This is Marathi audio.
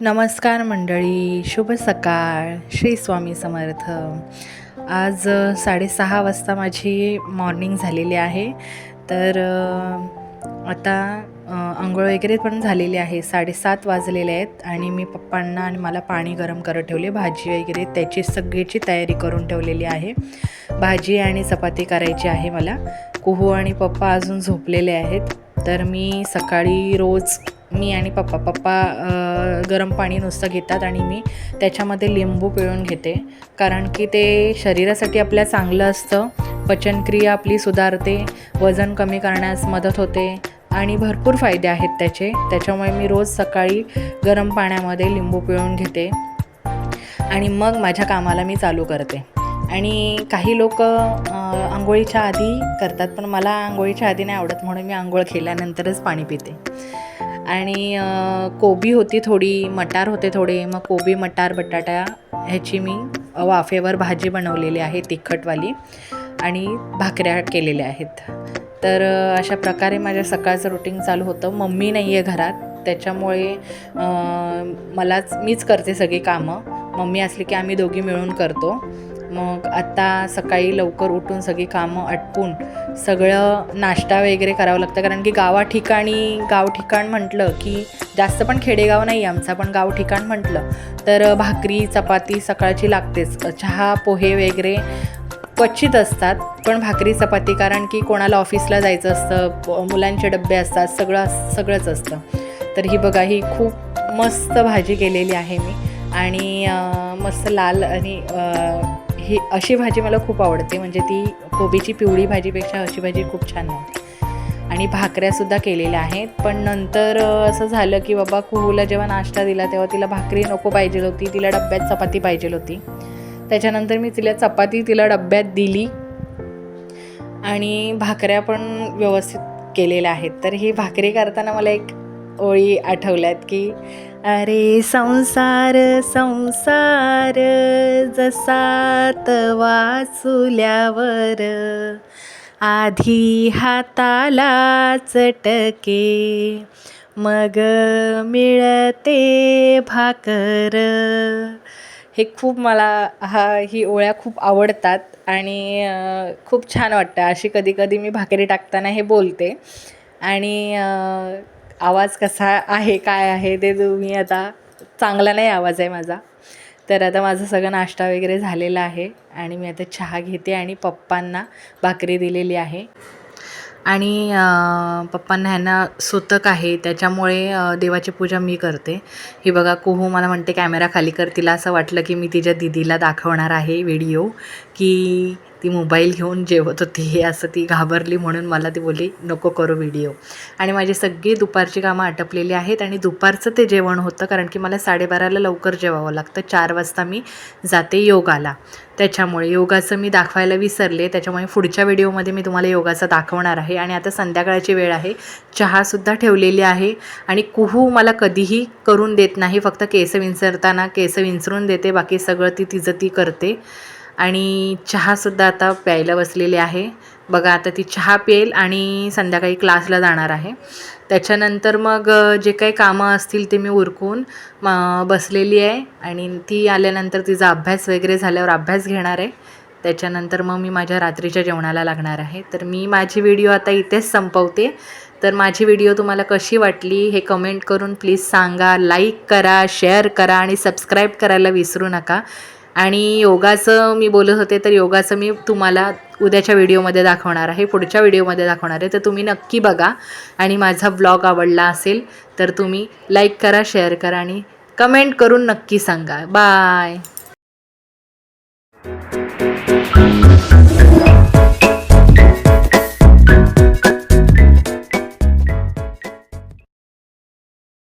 नमस्कार मंडळी, शुभ सकाळ. श्री स्वामी समर्थ. आज 6:30 वाजता माझी मॉर्निंग झालेली आहे. तर आता अंघोळ वगैरे पण झालेली आहे. 7:30 वाजलेले आहेत आणि मी पप्पांना आणि मला पाणी गरम करत ठेवले. भाजी वगैरे त्याची सगळीची तयारी करून ठेवलेली आहे. भाजी आणि चपाती करायची आहे मला. कुहू आणि पप्पा अजून झोपलेले आहेत. तर मी सकाळी रोज मी आणि पप्पा गरम पाणी नुसतं घेतात आणि मी त्याच्यामध्ये लिंबू पिळून घेते, कारण की ते शरीरासाठी आपल्या चांगलं असतं. पचनक्रिया आपली सुधारते, वजन कमी करण्यास मदत होते आणि भरपूर फायदे आहेत त्याच्यामुळे मी रोज सकाळी गरम पाण्यामध्ये लिंबू पिळून घेते आणि मग माझ्या कामाला मी चालू करते. आणि काही लोक आंघोळीच्या आधी करतात, पण मला आंघोळीच्या आधी नाही आवडत, म्हणून मी आंघोळ केल्यानंतरच पाणी पिते. आणि कोबी होती थोडी, मटार होते थोडे, मग कोबी मटार बटाटा ह्याची मी वाफेवर भाजी बनवलेली आहे तिखटवाली आणि भाकऱ्या केलेल्या आहेत. तर अशा प्रकारे माझ्या सकाळचं रुटीन चालू होतं. मम्मी नाही आहे घरात, त्याच्यामुळे मीच करते सगळी कामं. मम्मी असली की आम्ही दोघी मिळून करतो. मग आता सकाळी लवकर उठून सगळी कामं आटपून सगळं नाश्ता वगैरे करावं लागतं, कारण की गाव ठिकाण म्हटलं की जास्त पण खेडेगाव नाही आमचा, पण गाव ठिकाण म्हटलं तर भाकरी चपाती सकाळची लागतेच. चहा पोहे वगैरे क्वचित असतात, पण भाकरी चपाती, कारण की कोणाला ऑफिसला जायचं असतं, मुलांचे डबे असतात, सगळंच असतं. तर ही बघा, ही खूप मस्त भाजी केलेली आहे मी, आणि मस्त लाल, आणि ही अशी भाजी मला खूप आवडते. म्हणजे ती कोबीची पिवळी भाजीपेक्षा अशी भाजी खूप छान होती. आणि भाकऱ्यासुद्धा केलेल्या आहेत. पण नंतर असं झालं की बाबा कुहूला जेव्हा नाश्ता दिला तेव्हा तिला भाकरी नको पाहिजे होती, तिला डब्यात चपाती पाहिजे होती. त्याच्यानंतर मी चपाती तिला डब्यात दिली आणि भाकऱ्या पण व्यवस्थित केलेल्या आहेत. तर ही भाकरी करताना मला एक ओळी आठवल्यात की अरे संसार संसार जसा तवा चुल्यावर, आधी हाताला चटके मग मिळते भाकर. हे खूप मला ही ओळ्या खूप आवडतात आणि खूप छान वाटतं. अशी कधी मी भाकरी टाकताना हे बोलते. आणि आवाज कसा आहे काय आहे ते तुम्ही आता, चांगला नाही आवाज आहे माझा. तर आता माझं सगळं नाश्ता वगैरे झालेला आहे आणि मी आता चहा घेते आणि पप्पांना भाकरी दिलेली आहे. आणि पप्पांना ह्यांना सुतक आहे, त्याच्यामुळे देवाची पूजा मी करते. ही बघा, कुहू मला म्हणते कॅमेरा खाली कर. तिला असं वाटलं की मी तिच्या दीदीला दाखवणार आहे व्हिडिओ, की ती मोबाईल घेऊन जेवत होती, हे असं ती घाबरली, म्हणून मला ती बोलली नको करू व्हिडिओ. आणि माझी सगळी दुपारची कामं आटपलेली आहेत आणि दुपारचं ते जेवण होतं, कारण की मला 12:30ला लवकर जेवावं लागतं. 4 वाजता मी जाते योगाला, त्याच्यामुळे योगाचं मी दाखवायला विसरले. त्याच्यामुळे पुढच्या व्हिडिओमध्ये मी तुम्हाला योगाचं दाखवणार आहे. आणि आता संध्याकाळची वेळ आहे, चहासुद्धा ठेवलेली आहे. आणि कुहू मला कधीही करून देत नाही, फक्त केस विंचरताना केस विंचरून देते, बाकी सगळं ती तिचं ती करते. आणि चहासुद्धा आता प्यायला बसलेली आहे. बघा, आता ती चहा पिईल आणि संध्याकाळी क्लासला जाणार आहे. त्याच्यानंतर मग जे काही कामं असतील ते मी उरकून बसलेली आहे. आणि ती आल्यानंतर तिचा अभ्यास वगैरे झाल्यावर अभ्यास घेणार आहे. त्याच्यानंतर मग मी माझ्या रात्रीच्या जेवणाला लागणार आहे. तर मी माझी व्हिडिओ आता इथेच संपवते. तर माझी व्हिडिओ तुम्हाला कशी वाटली हे कमेंट करून प्लीज सांगा. लाईक करा, शेअर करा आणि सबस्क्राईब करायला विसरू नका. आणि योगाचं मी बोलत होते, तर योगाचं मी तुम्हाला उद्याच्या व्हिडिओमध्ये दाखवणार आहे, पुढच्या व्हिडिओमध्ये दाखवणार आहे. तर तुम्ही नक्की बघा. आणि माझा व्लॉग आवडला असेल तर तुम्ही लाईक करा, शेअर करा आणि कमेंट करून नक्की सांगा. बाय.